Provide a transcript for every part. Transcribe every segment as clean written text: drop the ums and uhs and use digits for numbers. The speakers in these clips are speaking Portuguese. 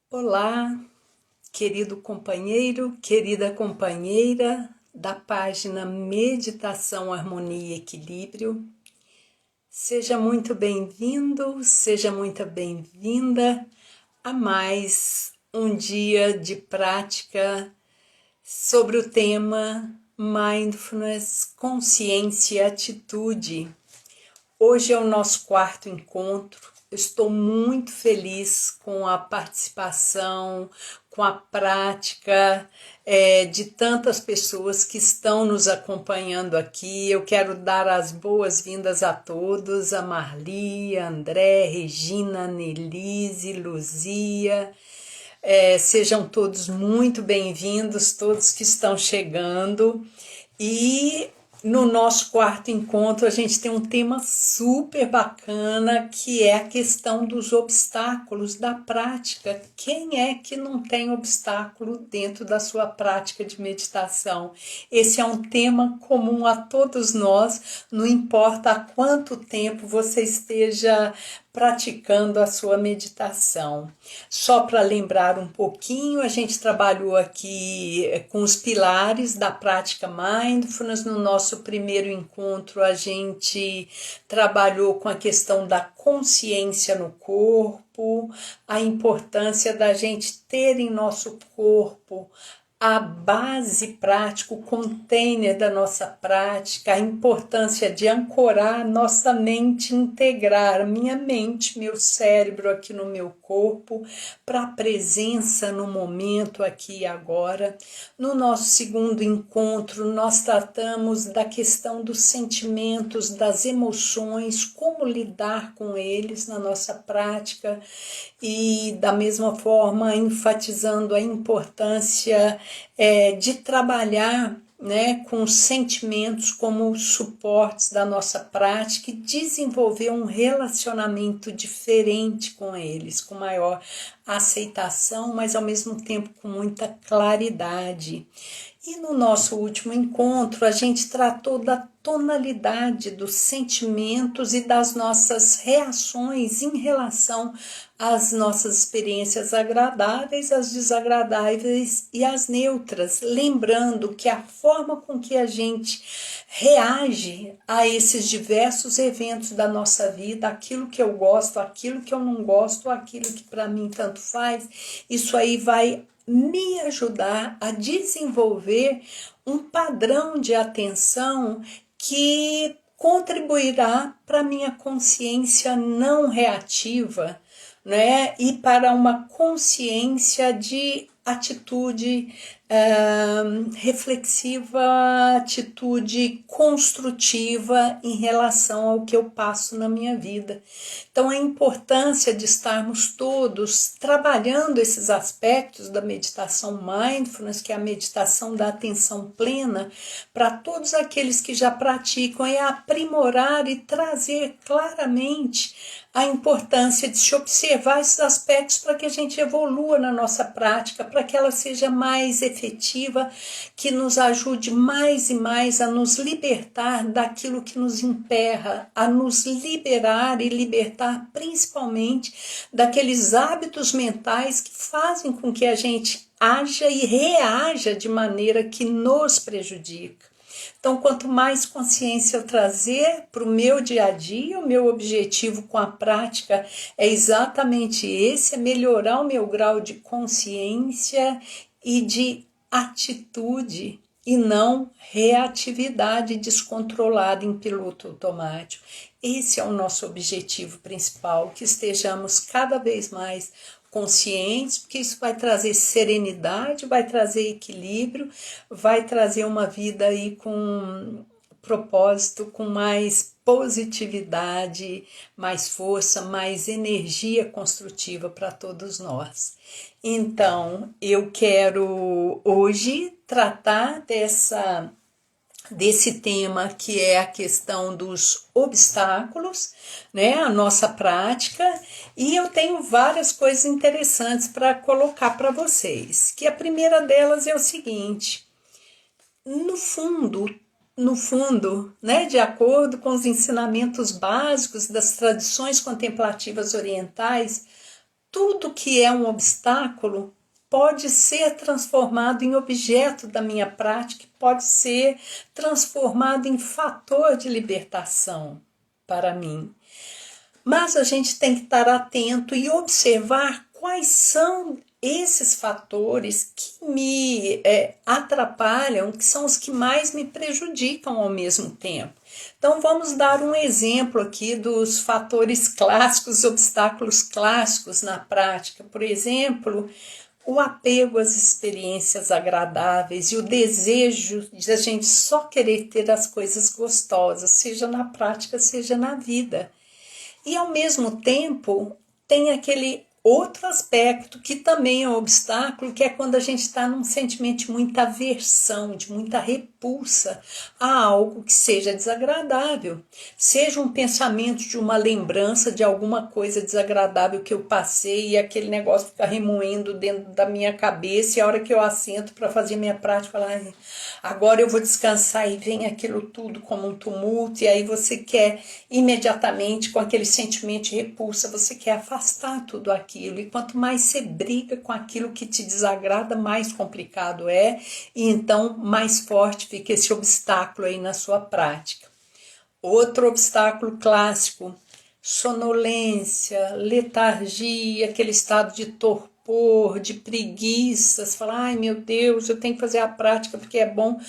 Olá, querido companheiro, querida companheira da página Meditação, Harmonia e Equilíbrio. Seja muito bem-vindo, seja muito bem-vinda a mais um dia de prática sobre o tema Mindfulness, Consciência e Atitude. Hoje é o nosso quarto encontro. Estou muito feliz com a participação, com a prática de tantas pessoas que estão nos acompanhando aqui. Eu quero dar as boas-vindas a todos, a Marli, a André, Regina, Nelise, Luzia. Sejam todos muito bem-vindos, todos que estão chegando. E no nosso quarto encontro a gente tem um tema super bacana, que é a questão dos obstáculos da prática. Quem é que não tem obstáculo dentro da sua prática de meditação? Esse é um tema comum a todos nós, não importa há quanto tempo você esteja praticando a sua meditação. Só para lembrar um pouquinho, a gente trabalhou aqui com os pilares da prática Mindfulness. No nosso primeiro encontro, a gente trabalhou com a questão da consciência no corpo, a importância da gente ter em nosso corpo a base prática, o container da nossa prática, a importância de ancorar nossa mente, integrar minha mente, meu cérebro aqui no meu corpo, para a presença no momento aqui e agora. No nosso segundo encontro, nós tratamos da questão dos sentimentos, das emoções, como lidar com eles na nossa prática, e da mesma forma enfatizando a importância de trabalhar, com os sentimentos como suportes da nossa prática e desenvolver um relacionamento diferente com eles, com maior aceitação, mas ao mesmo tempo com muita claridade. E no nosso último encontro, a gente tratou da tonalidade dos sentimentos e das nossas reações em relação às nossas experiências agradáveis, as desagradáveis e as neutras, lembrando que a forma com que a gente reage a esses diversos eventos da nossa vida, aquilo que eu gosto, aquilo que eu não gosto, aquilo que para mim tanto faz, isso aí vai me ajudar a desenvolver um padrão de atenção que contribuirá para minha consciência não reativa, e para uma consciência de atitude reflexiva, atitude construtiva em relação ao que eu passo na minha vida. Então, a importância de estarmos todos trabalhando esses aspectos da meditação Mindfulness, que é a meditação da atenção plena, para todos aqueles que já praticam, é aprimorar e trazer claramente a importância de se observar esses aspectos para que a gente evolua na nossa prática, para que ela seja mais efetiva, que nos ajude mais e mais a nos libertar daquilo que nos emperra, a nos liberar e libertar principalmente daqueles hábitos mentais que fazem com que a gente haja e reaja de maneira que nos prejudica. Então, quanto mais consciência eu trazer para o meu dia a dia, o meu objetivo com a prática é exatamente esse, é melhorar o meu grau de consciência e de atitude, e não reatividade descontrolada em piloto automático. Esse é o nosso objetivo principal, que estejamos cada vez mais conscientes, porque isso vai trazer serenidade, vai trazer equilíbrio, vai trazer uma vida aí com propósito, com mais positividade, mais força, mais energia construtiva para todos nós. Então, eu quero hoje tratar desse tema, que é a questão dos obstáculos, a nossa prática, e eu tenho várias coisas interessantes para colocar para vocês, que a primeira delas é o seguinte: no fundo, de acordo com os ensinamentos básicos das tradições contemplativas orientais, tudo que é um obstáculo pode ser transformado em objeto da minha prática, pode ser transformado em fator de libertação para mim. Mas a gente tem que estar atento e observar quais são esses fatores que me atrapalham, que são os que mais me prejudicam ao mesmo tempo. Então vamos dar um exemplo aqui dos fatores clássicos, obstáculos clássicos na prática. Por exemplo, o apego às experiências agradáveis e o desejo de a gente só querer ter as coisas gostosas, seja na prática, seja na vida. E ao mesmo tempo tem aquele outro aspecto que também é um obstáculo, que é quando a gente está num sentimento de muita aversão, de muita repulsa a algo que seja desagradável. Seja um pensamento de uma lembrança de alguma coisa desagradável que eu passei e aquele negócio fica remoendo dentro da minha cabeça, e a hora que eu assento para fazer minha prática, agora eu vou descansar, e vem aquilo tudo como um tumulto, e aí você quer imediatamente, com aquele sentimento de repulsa, você quer afastar tudo aquilo. E quanto mais você briga com aquilo que te desagrada, mais complicado é, e então mais forte fica esse obstáculo aí na sua prática. Outro obstáculo clássico: sonolência, letargia, aquele estado de torpor, de preguiça. Você fala, ai meu Deus, eu tenho que fazer a prática porque é bom.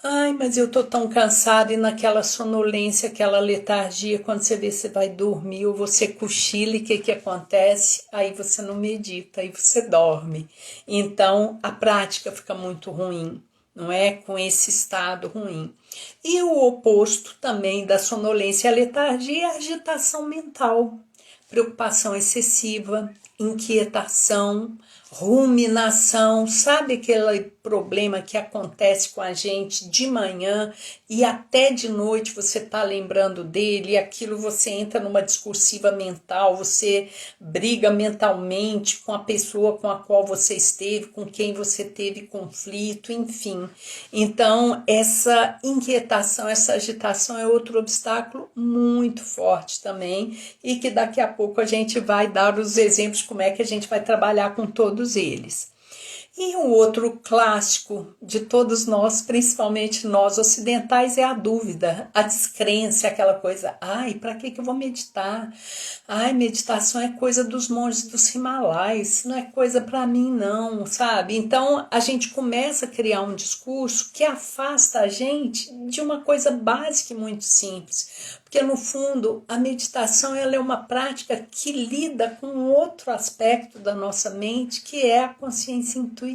Ai, mas eu tô tão cansada, e naquela sonolência, aquela letargia, quando você vê, você vai dormir ou você cochila, e o que acontece? Aí você não medita, aí você dorme. Então a prática fica muito ruim, não é? Com esse estado ruim. E o oposto também da sonolência e a letargia é a agitação mental, preocupação excessiva, inquietação, ruminação, sabe aquele problema que acontece com a gente de manhã e até de noite você tá lembrando dele, e aquilo você entra numa discursiva mental, você briga mentalmente com a pessoa com a qual você esteve, com quem você teve conflito, enfim. Então essa inquietação, essa agitação é outro obstáculo muito forte também, e que daqui a pouco a gente vai dar os exemplos de como é que a gente vai trabalhar com todos eles. E um outro clássico de todos nós, principalmente nós ocidentais, é a dúvida, a descrença, aquela coisa, ai, para que eu vou meditar? Ai, meditação é coisa dos monges dos Himalaias, isso não é coisa para mim não, sabe? Então a gente começa a criar um discurso que afasta a gente de uma coisa básica e muito simples. Porque no fundo a meditação ela é uma prática que lida com outro aspecto da nossa mente, que é a consciência intuitiva.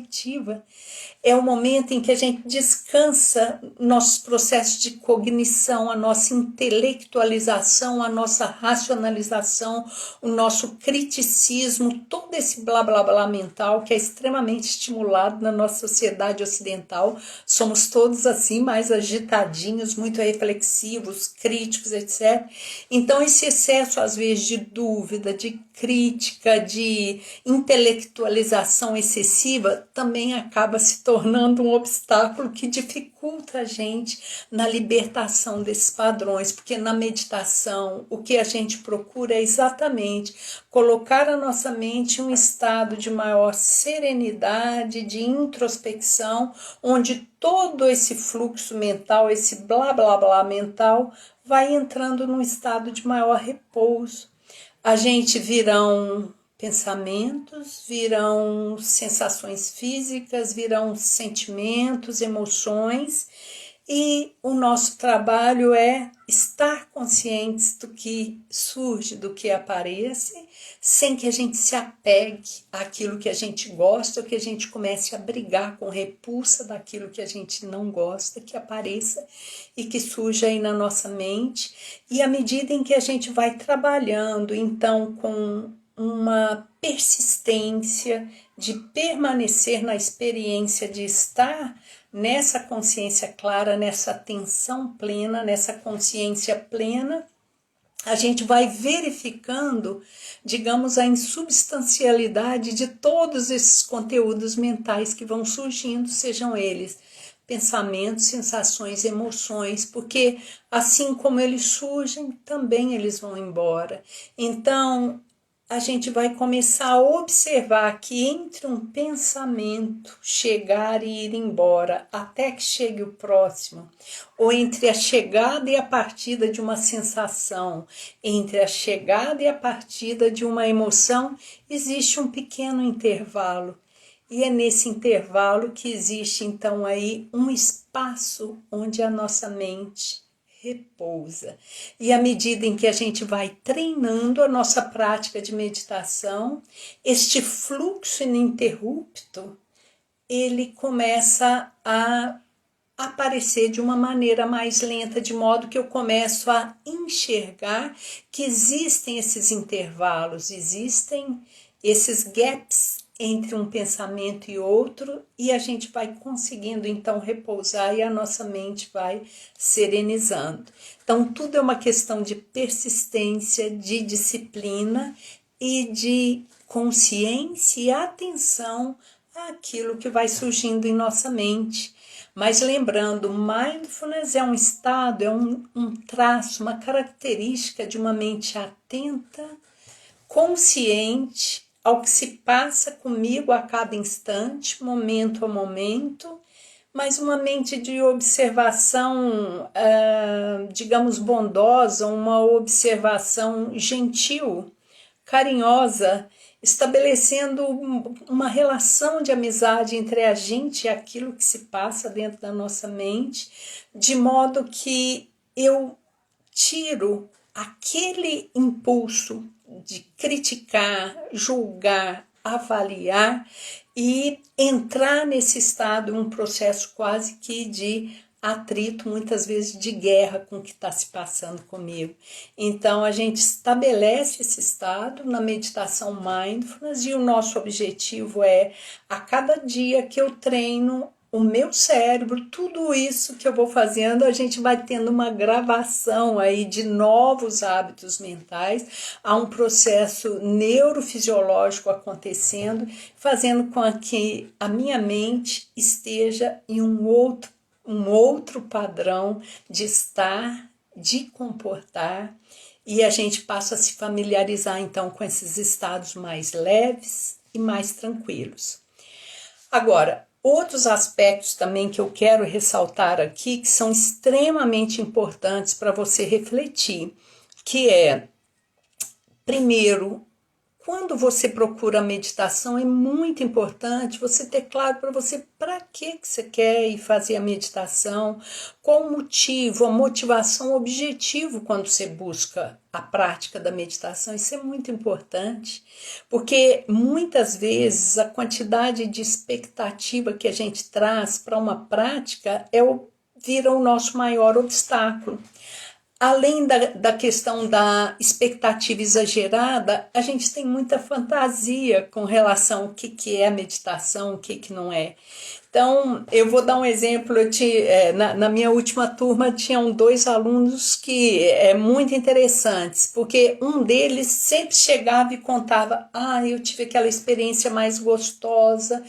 É o momento em que a gente descansa nossos processos de cognição, a nossa intelectualização, a nossa racionalização, o nosso criticismo, todo esse blá blá blá mental que é extremamente estimulado na nossa sociedade ocidental. Somos todos assim, mais agitadinhos, muito reflexivos, críticos, etc. Então esse excesso às vezes de dúvida, de crítica, de intelectualização excessiva também acaba se tornando um obstáculo que dificulta a gente na libertação desses padrões, porque na meditação o que a gente procura é exatamente colocar a nossa mente em um estado de maior serenidade, de introspecção, onde todo esse fluxo mental, esse blá blá blá mental, vai entrando num estado de maior repouso. A gente virão pensamentos, virão sensações físicas, virão sentimentos, emoções, e o nosso trabalho é estar conscientes do que surge, do que aparece, sem que a gente se apegue àquilo que a gente gosta, ou que a gente comece a brigar com repulsa daquilo que a gente não gosta, que apareça e que surja aí na nossa mente. E à medida em que a gente vai trabalhando, então, com uma persistência de permanecer na experiência de estar nessa consciência clara, nessa atenção plena, nessa consciência plena, a gente vai verificando, digamos, a insubstancialidade de todos esses conteúdos mentais que vão surgindo, sejam eles pensamentos, sensações, emoções, porque assim como eles surgem, também eles vão embora. Então, a gente vai começar a observar que entre um pensamento chegar e ir embora, até que chegue o próximo, ou entre a chegada e a partida de uma sensação, entre a chegada e a partida de uma emoção, existe um pequeno intervalo. E é nesse intervalo que existe então aí um espaço onde a nossa mente repousa. E à medida em que a gente vai treinando a nossa prática de meditação, este fluxo ininterrupto, ele começa a aparecer de uma maneira mais lenta, de modo que eu começo a enxergar que existem esses intervalos, existem esses gaps entre um pensamento e outro, e a gente vai conseguindo então repousar e a nossa mente vai serenizando. Então tudo é uma questão de persistência, de disciplina e de consciência e atenção àquilo que vai surgindo em nossa mente. Mas lembrando, mindfulness é um estado, é um traço, uma característica de uma mente atenta, consciente ao que se passa comigo a cada instante, momento a momento, mas uma mente de observação, digamos, bondosa, uma observação gentil, carinhosa, estabelecendo uma relação de amizade entre a gente e aquilo que se passa dentro da nossa mente, de modo que eu tiro aquele impulso de criticar, julgar, avaliar e entrar nesse estado, um processo quase que de atrito, muitas vezes de guerra com o que está se passando comigo. Então a gente estabelece esse estado na meditação mindfulness e o nosso objetivo é, a cada dia que eu treino o meu cérebro, tudo isso que eu vou fazendo, a gente vai tendo uma gravação aí de novos hábitos mentais, há um processo neurofisiológico acontecendo, fazendo com que a minha mente esteja em um outro padrão de estar, de comportar, e a gente passa a se familiarizar então com esses estados mais leves e mais tranquilos. Agora, outros aspectos também que eu quero ressaltar aqui, que são extremamente importantes para você refletir, que é, primeiro, quando você procura a meditação, é muito importante você ter claro para você para que você quer ir fazer a meditação, qual o motivo, a motivação, o objetivo quando você busca a prática da meditação. Isso é muito importante, porque muitas vezes a quantidade de expectativa que a gente traz para uma prática vira o nosso maior obstáculo. Além da questão da expectativa exagerada, a gente tem muita fantasia com relação ao que é a meditação, o que não é. Então, eu vou dar um exemplo. Na minha última turma, tinham 2 alunos que muito interessantes, porque um deles sempre chegava e contava: eu tive aquela experiência mais gostosa,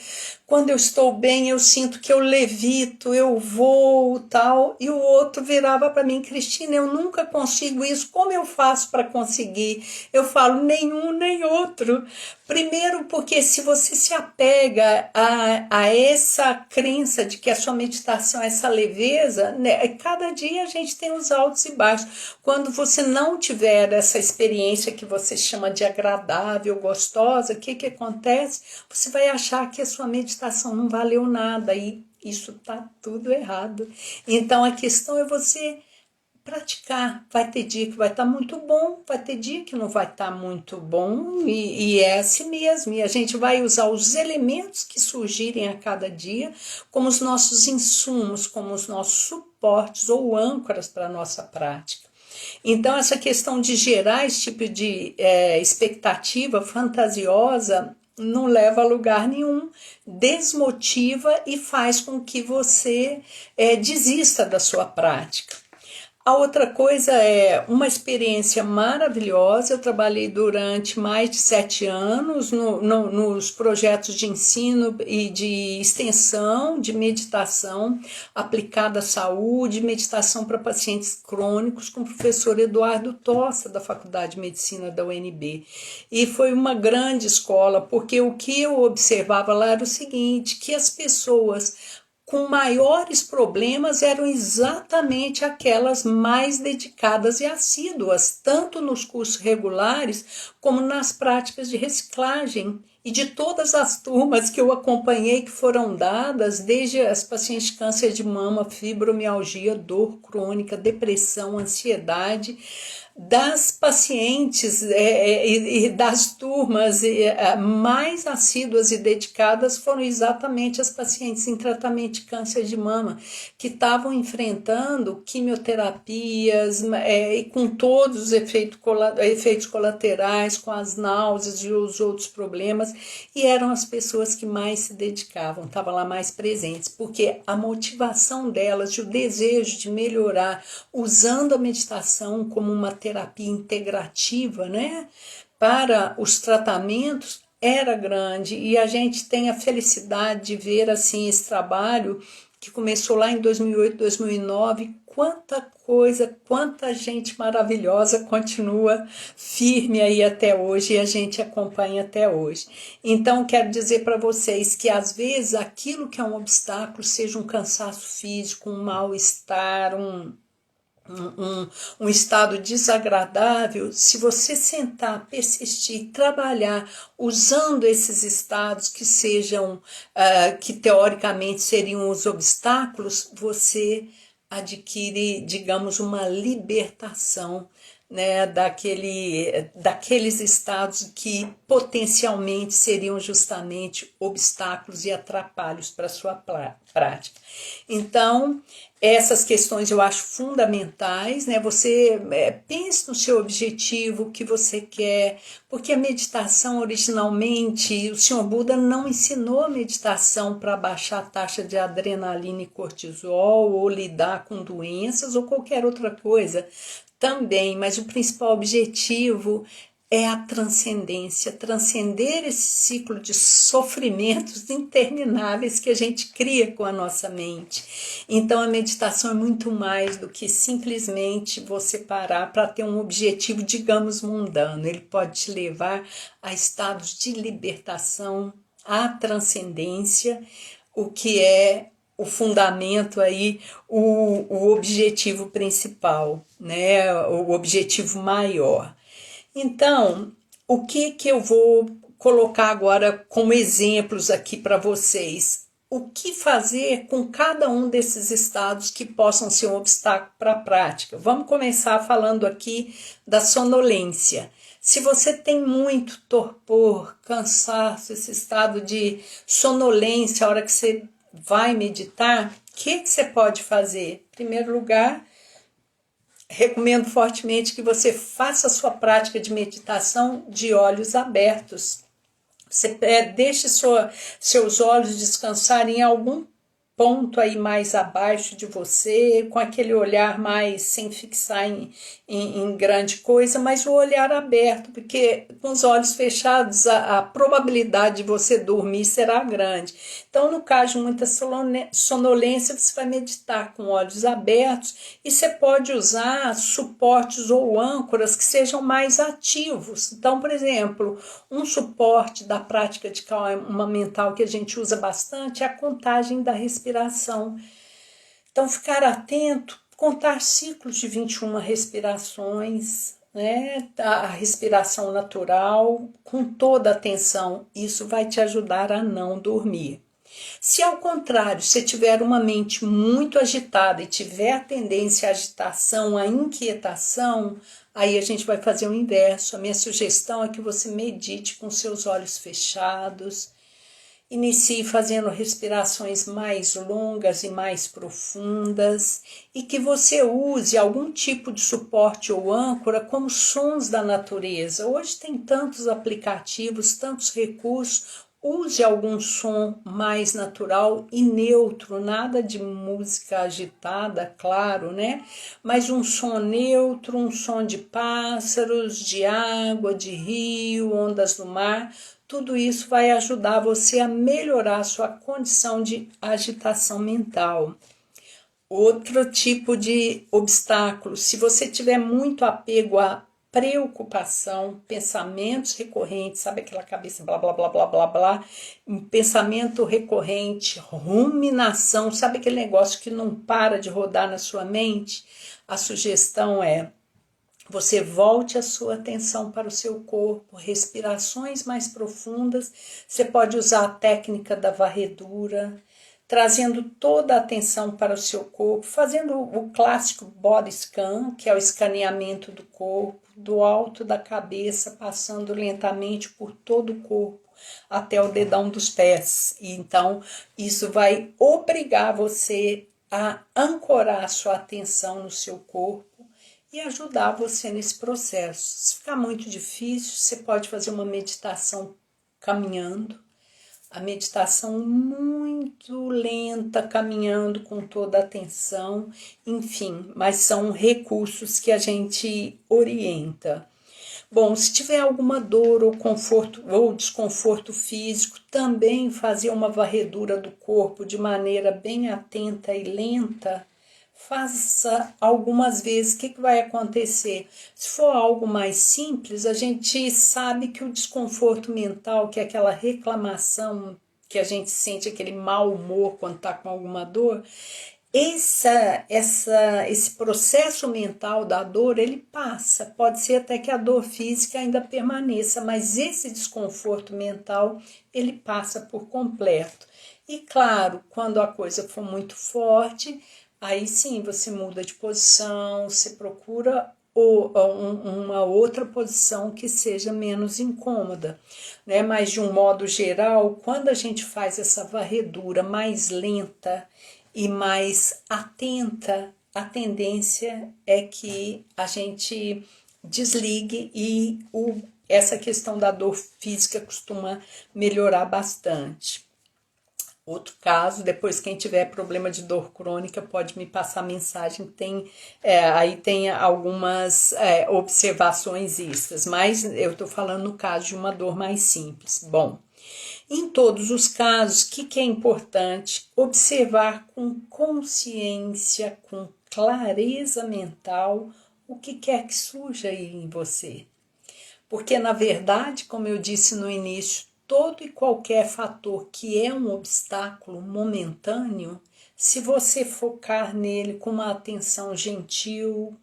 quando eu estou bem eu sinto que eu levito, eu voo, tal. E o outro virava para mim: Cristina, eu nunca consigo isso, como eu faço para conseguir? Eu falo: nenhum nem outro. Primeiro porque se você se apega a essa crença de que a sua meditação é essa leveza, né, cada dia a gente tem os altos e baixos. Quando você não tiver essa experiência que você chama de agradável, gostosa, o que acontece? Você vai achar que a sua meditação não valeu nada e isso está tudo errado. Então a questão é você praticar. Vai ter dia que vai estar muito bom, vai ter dia que não vai estar muito bom, e é assim mesmo. E a gente vai usar os elementos que surgirem a cada dia como os nossos insumos, como os nossos suportes ou âncoras para a nossa prática. Então essa questão de gerar esse tipo de expectativa fantasiosa não leva a lugar nenhum, desmotiva e faz com que você desista da sua prática. A outra coisa é uma experiência maravilhosa. Eu trabalhei durante mais de 7 anos nos projetos de ensino e de extensão de meditação aplicada à saúde, meditação para pacientes crônicos, com o professor Eduardo Tossa, da Faculdade de Medicina da UNB. E foi uma grande escola, porque o que eu observava lá era o seguinte, que as pessoas com maiores problemas eram exatamente aquelas mais dedicadas e assíduas, tanto nos cursos regulares como nas práticas de reciclagem. E de todas as turmas que eu acompanhei que foram dadas, desde as pacientes de câncer de mama, fibromialgia, dor crônica, depressão, ansiedade, das pacientes e das turmas mais assíduas e dedicadas foram exatamente as pacientes em tratamento de câncer de mama, que estavam enfrentando quimioterapias e com todos os efeitos colaterais, com as náuseas e os outros problemas, e eram as pessoas que mais se dedicavam, estavam lá mais presentes, porque a motivação delas e o desejo de melhorar, usando a meditação como uma terapia integrativa, né, para os tratamentos, era grande. E a gente tem a felicidade de ver assim esse trabalho que começou lá em 2008, 2009, quanta coisa, quanta gente maravilhosa continua firme aí até hoje e a gente acompanha até hoje. Então, quero dizer para vocês que às vezes aquilo que é um obstáculo, seja um cansaço físico, um mal-estar, um estado desagradável, se você sentar, persistir, trabalhar usando esses estados que sejam, que teoricamente seriam os obstáculos, você adquire, digamos, uma libertação, né, daqueles estados que potencialmente seriam justamente obstáculos e atrapalhos para a sua prática. Então, essas questões eu acho fundamentais, né? Você pense no seu objetivo, o que você quer, porque a meditação originalmente, o Senhor Buda não ensinou a meditação para baixar a taxa de adrenalina e cortisol, ou lidar com doenças, ou qualquer outra coisa também, mas o principal objetivo é a transcendência, transcender esse ciclo de sofrimentos intermináveis que a gente cria com a nossa mente. Então a meditação é muito mais do que simplesmente você parar para ter um objetivo, digamos, mundano. Ele pode te levar a estados de libertação, à transcendência, o que é o fundamento aí, o objetivo principal, né? O objetivo maior. Então, o que eu vou colocar agora como exemplos aqui para vocês? O que fazer com cada um desses estados que possam ser um obstáculo para a prática? Vamos começar falando aqui da sonolência. Se você tem muito torpor, cansaço, esse estado de sonolência, a hora que você vai meditar, o que você pode fazer? Em primeiro lugar, recomendo fortemente que você faça a sua prática de meditação de olhos abertos. Você deixe seus olhos descansarem em algum ponto aí mais abaixo de você, com aquele olhar mais sem fixar em grande coisa, mas o olhar aberto, porque com os olhos fechados a probabilidade de você dormir será grande. Então, no caso de muita sonolência, você vai meditar com olhos abertos e você pode usar suportes ou âncoras que sejam mais ativos. Então, por exemplo, um suporte da prática de calma mental que a gente usa bastante é a contagem da respiração. Então, ficar atento, contar ciclos de 21 respirações, né? A respiração natural, com toda a atenção, isso vai te ajudar a não dormir. Se ao contrário, você tiver uma mente muito agitada e tiver a tendência à agitação, à inquietação, aí a gente vai fazer o inverso. A minha sugestão é que você medite com seus olhos fechados, inicie fazendo respirações mais longas e mais profundas e que você use algum tipo de suporte ou âncora como sons da natureza. Hoje tem tantos aplicativos, tantos recursos. Use algum som mais natural e neutro, nada de música agitada, claro, né? Mas um som neutro, um som de pássaros, de água, de rio, ondas do mar. Tudo isso vai ajudar você a melhorar a sua condição de agitação mental. Outro tipo de obstáculo, se você tiver muito apego a preocupação, pensamentos recorrentes, sabe aquela cabeça blá blá blá blá blá blá, um pensamento recorrente, ruminação, sabe aquele negócio que não para de rodar na sua mente? A sugestão é: você volte a sua atenção para o seu corpo, respirações mais profundas. Você pode usar a técnica da varredura, trazendo toda a atenção para o seu corpo, fazendo o clássico body scan, que é o escaneamento do corpo, do alto da cabeça, passando lentamente por todo o corpo, até o dedão dos pés. E então, isso vai obrigar você a ancorar a sua atenção no seu corpo e ajudar você nesse processo. Se ficar muito difícil, você pode fazer uma meditação caminhando, a meditação muito lenta, caminhando com toda a atenção, enfim, mas são recursos que a gente orienta. Bom, se tiver alguma dor ou conforto ou desconforto físico, também fazer uma varredura do corpo de maneira bem atenta e lenta. Faça algumas vezes. O que vai acontecer? Se for algo mais simples, a gente sabe que o desconforto mental, que é aquela reclamação que a gente sente, aquele mau humor quando está com alguma dor, esse processo mental da dor, ele passa. Pode ser até que a dor física ainda permaneça, mas esse desconforto mental, ele passa por completo. E claro, quando a coisa for muito forte, aí sim você muda de posição, você procura uma outra posição que seja menos incômoda, né? Mas de um modo geral, quando a gente faz essa varredura mais lenta e mais atenta, a tendência é que a gente desligue e essa questão da dor física costuma melhorar bastante. Outro caso, depois quem tiver problema de dor crônica pode me passar mensagem, aí tem algumas observações extras, mas eu estou falando no caso de uma dor mais simples. Bom, em todos os casos, o que é importante? Observar com consciência, com clareza mental, o que quer que surja aí em você. Porque, na verdade, como eu disse no início, todo e qualquer fator que é um obstáculo momentâneo, se você focar nele com uma atenção gentil,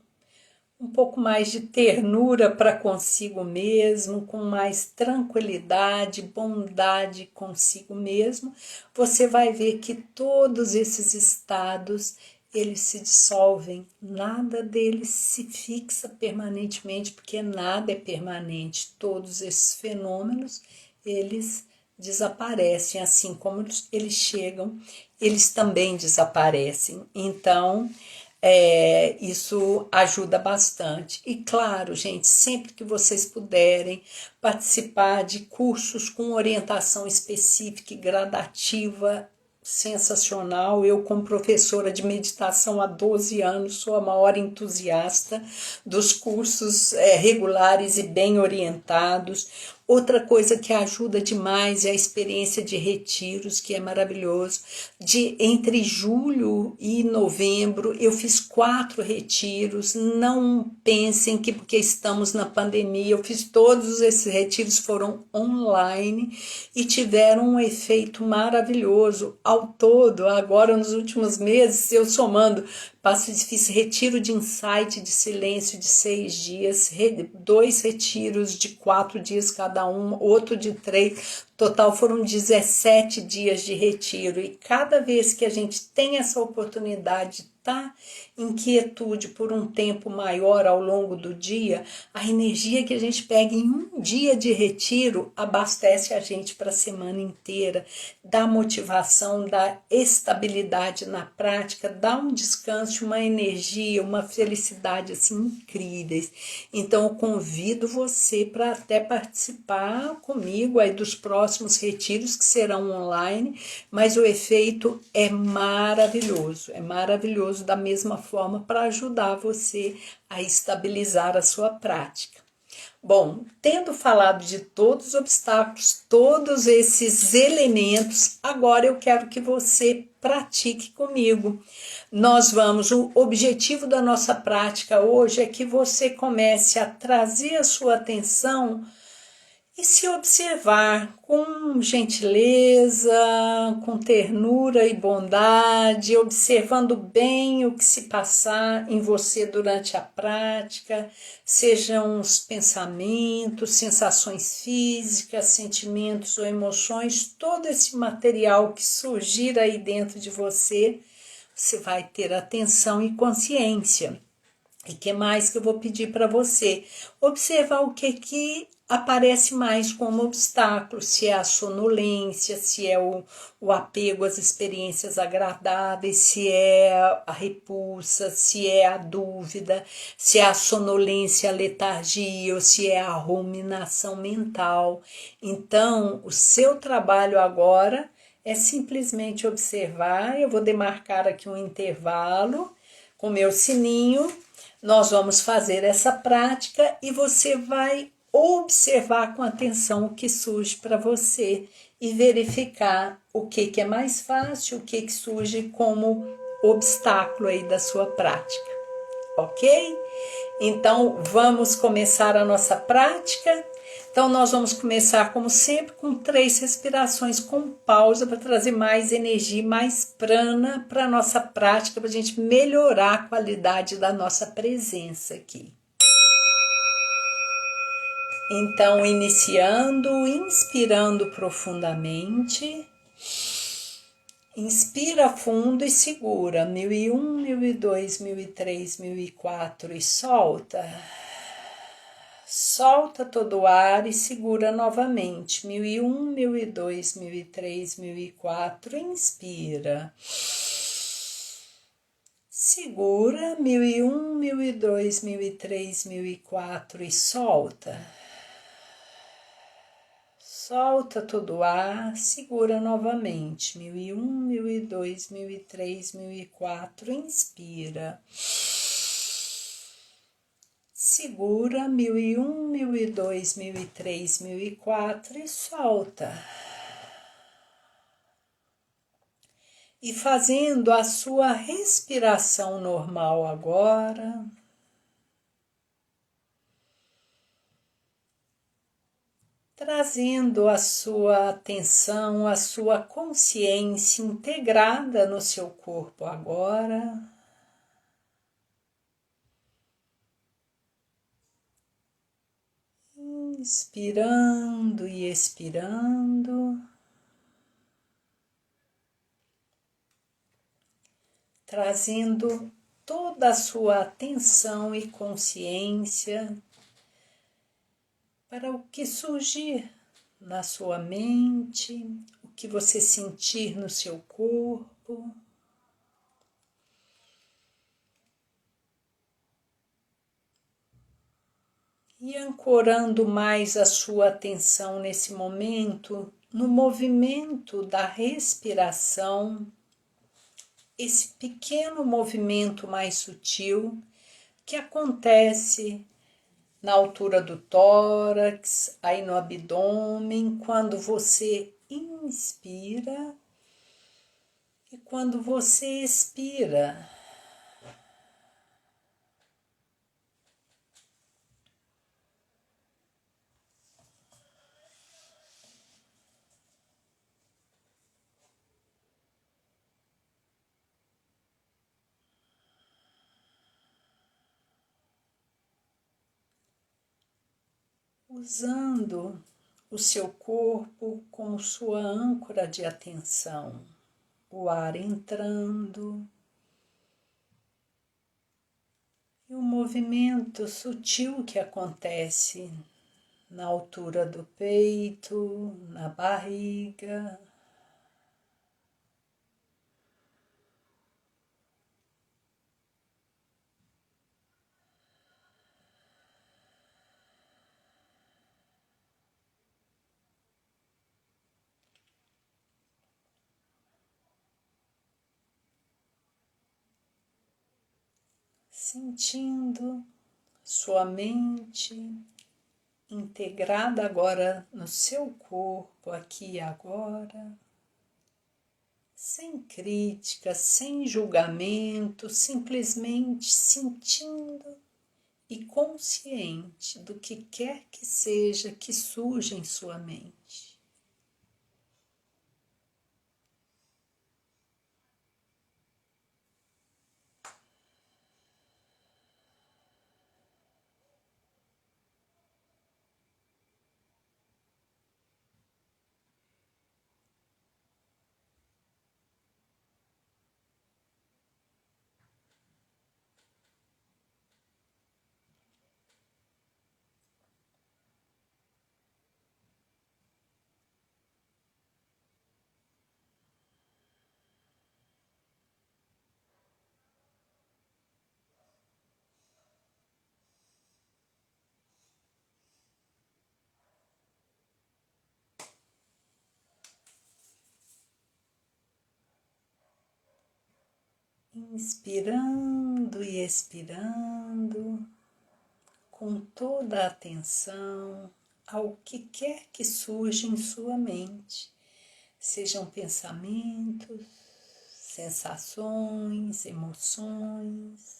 um pouco mais de ternura para consigo mesmo, com mais tranquilidade, bondade consigo mesmo, você vai ver que todos esses estados, eles se dissolvem, nada deles se fixa permanentemente, porque nada é permanente. Todos esses fenômenos, eles desaparecem, assim como eles chegam, eles também desaparecem. Então, isso ajuda bastante. E claro, gente, sempre que vocês puderem participar de cursos com orientação específica e gradativa, sensacional. Eu, como professora de meditação há 12 anos, sou a maior entusiasta dos cursos regulares e bem orientados. Outra coisa que ajuda demais é a experiência de retiros, que é maravilhoso. Entre julho e novembro, eu fiz 4 retiros. Não pensem que porque estamos na pandemia, eu fiz todos esses retiros, foram online e tiveram um efeito maravilhoso. Ao todo, agora nos últimos meses, eu somando, fiz retiro de insight, de silêncio de 6 dias, 2 retiros de 4 dias cada um, outro de 3, total foram 17 dias de retiro. E cada vez que a gente tem essa oportunidade de está em quietude por um tempo maior ao longo do dia, a energia que a gente pega em um dia de retiro abastece a gente para a semana inteira, dá motivação, dá estabilidade na prática, dá um descanso, uma energia, uma felicidade assim incríveis. Então eu convido você para até participar comigo aí dos próximos retiros que serão online, mas o efeito é maravilhoso da mesma forma para ajudar você a estabilizar a sua prática. Bom, tendo falado de todos os obstáculos, todos esses elementos, agora eu quero que você pratique comigo. O objetivo da nossa prática hoje é que você comece a trazer a sua atenção e se observar com gentileza, com ternura e bondade, observando bem o que se passar em você durante a prática, sejam os pensamentos, sensações físicas, sentimentos ou emoções, todo esse material que surgir aí dentro de você, você vai ter atenção e consciência. E que mais que eu vou pedir para você? Observar o que aparece mais como obstáculo, se é a sonolência, se é o apego às experiências agradáveis, se é a repulsa, se é a dúvida, se é a sonolência, a letargia, ou se é a ruminação mental. Então, o seu trabalho agora é simplesmente observar. Eu vou demarcar aqui um intervalo com meu sininho. Nós vamos fazer essa prática e você vai observar com atenção o que surge para você e verificar o que é mais fácil, o que surge como obstáculo aí da sua prática, ok? Então, vamos começar a nossa prática. Então, nós vamos começar, como sempre, com 3 respirações com pausa para trazer mais energia, mais prana para a nossa prática, para a gente melhorar a qualidade da nossa presença aqui. Então, iniciando, inspirando profundamente. Inspira fundo e segura. 1001, 1002, 1003, 1004 e solta. Solta todo o ar e segura novamente. 1001, 1002, 1003, 1004. Inspira. Segura. 1001, 1002, 1003, 1004 e solta. Solta todo o ar, segura novamente. 1001, 1002, 1003, 1004. Inspira. Segura. 1001, 1002, 1003, 1004 e solta. E fazendo a sua respiração normal agora. Trazendo a sua atenção, a sua consciência integrada no seu corpo agora. Inspirando e expirando. Trazendo toda a sua atenção e consciência para o que surgir na sua mente, o que você sentir no seu corpo. E ancorando mais a sua atenção nesse momento, no movimento da respiração, esse pequeno movimento mais sutil que acontece na altura do tórax, aí no abdômen, quando você inspira e quando você expira. Usando o seu corpo como sua âncora de atenção, o ar entrando E o movimento sutil que acontece na altura do peito, na barriga. Sentindo sua mente integrada agora no seu corpo, aqui e agora, sem crítica, sem julgamento, simplesmente sentindo e consciente do que quer que seja que surja em sua mente. Inspirando e expirando com toda a atenção ao que quer que surja em sua mente, sejam pensamentos, sensações, emoções.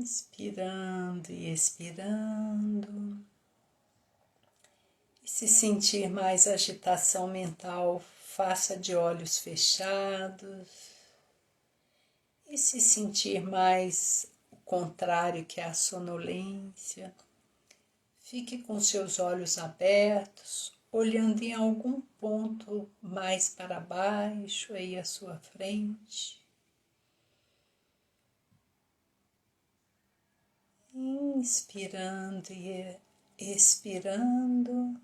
Inspirando e expirando. E se sentir mais agitação mental, faça de olhos fechados. E se sentir mais o contrário, que é a sonolência, fique com seus olhos abertos, olhando em algum ponto mais para baixo, aí à sua frente. Inspirando e expirando.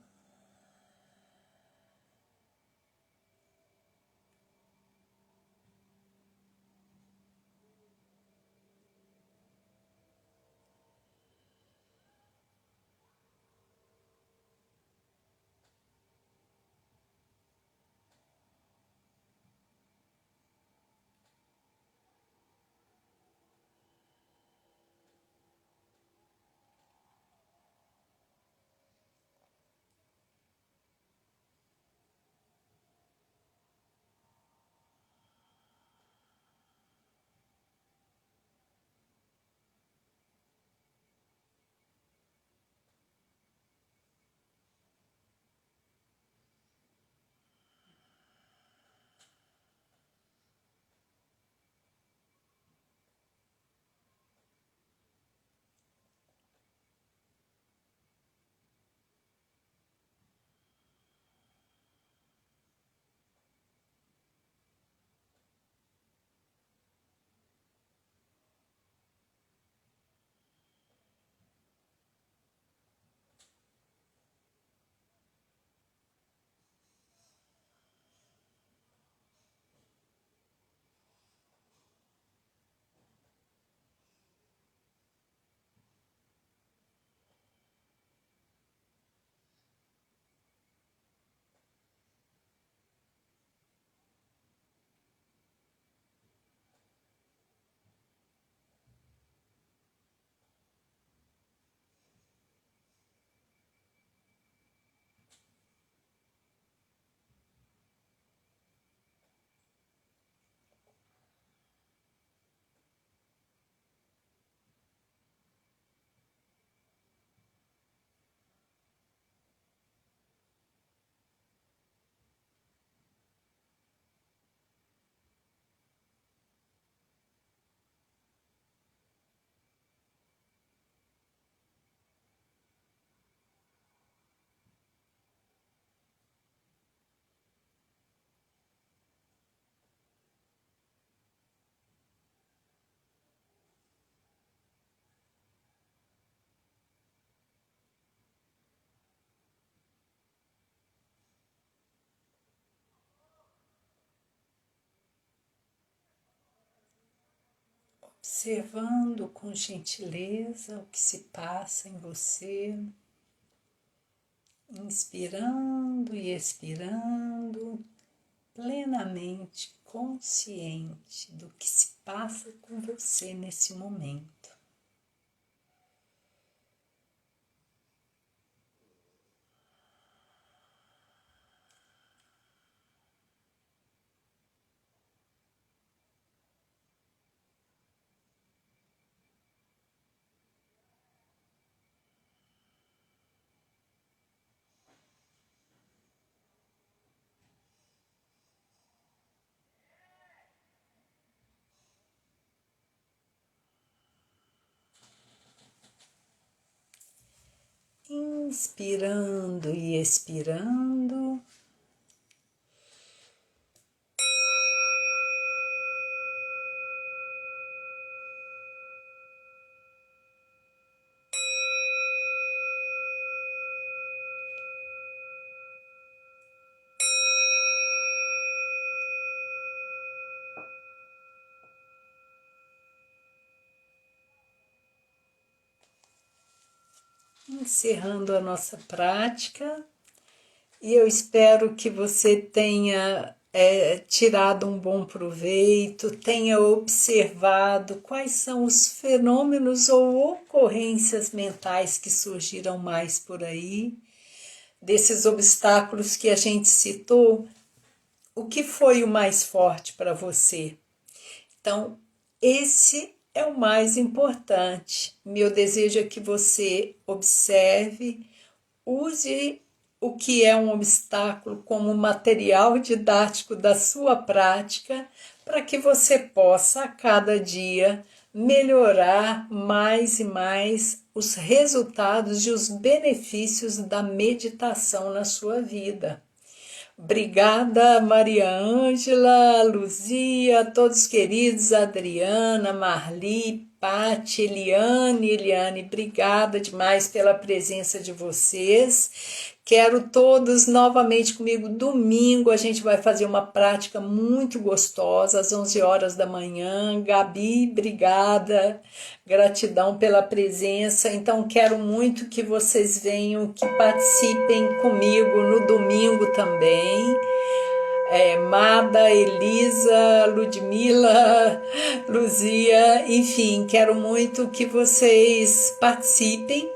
observando com gentileza o que se passa em você, inspirando e expirando, plenamente consciente do que se passa com você nesse momento. Inspirando e expirando. Encerrando a nossa prática, e eu espero que você tenha tirado um bom proveito, tenha observado quais são os fenômenos ou ocorrências mentais que surgiram mais por aí, desses obstáculos que a gente citou, o que foi o mais forte para você? Então, esse é o mais importante. Meu desejo é que você observe, use o que é um obstáculo como material didático da sua prática, para que você possa a cada dia melhorar mais e mais os resultados e os benefícios da meditação na sua vida. Obrigada, Maria Ângela, Luzia, todos queridos, Adriana, Marli, Pati, Eliane, obrigada demais pela presença de vocês. Quero todos novamente comigo domingo, a gente vai fazer uma prática muito gostosa, às 11 horas da manhã. Gabi, obrigada, gratidão pela presença. Então, quero muito que vocês venham, que participem comigo no domingo também. Mada, Elisa, Ludmila, Luzia, enfim, quero muito que vocês participem.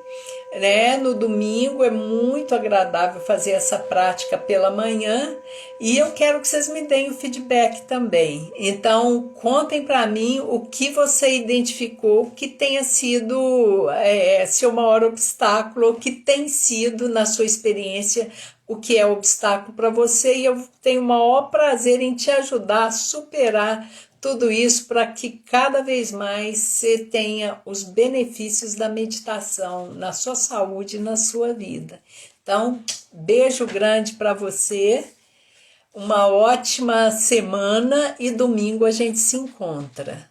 No domingo é muito agradável fazer essa prática pela manhã, e eu quero que vocês me deem o feedback também. Então, contem para mim o que você identificou que tenha sido seu maior obstáculo, ou que tem sido, na sua experiência, o que é obstáculo para você, e eu tenho o maior prazer em te ajudar a superar tudo isso, para que cada vez mais você tenha os benefícios da meditação na sua saúde e na sua vida. Então, beijo grande para você, uma ótima semana, e domingo a gente se encontra.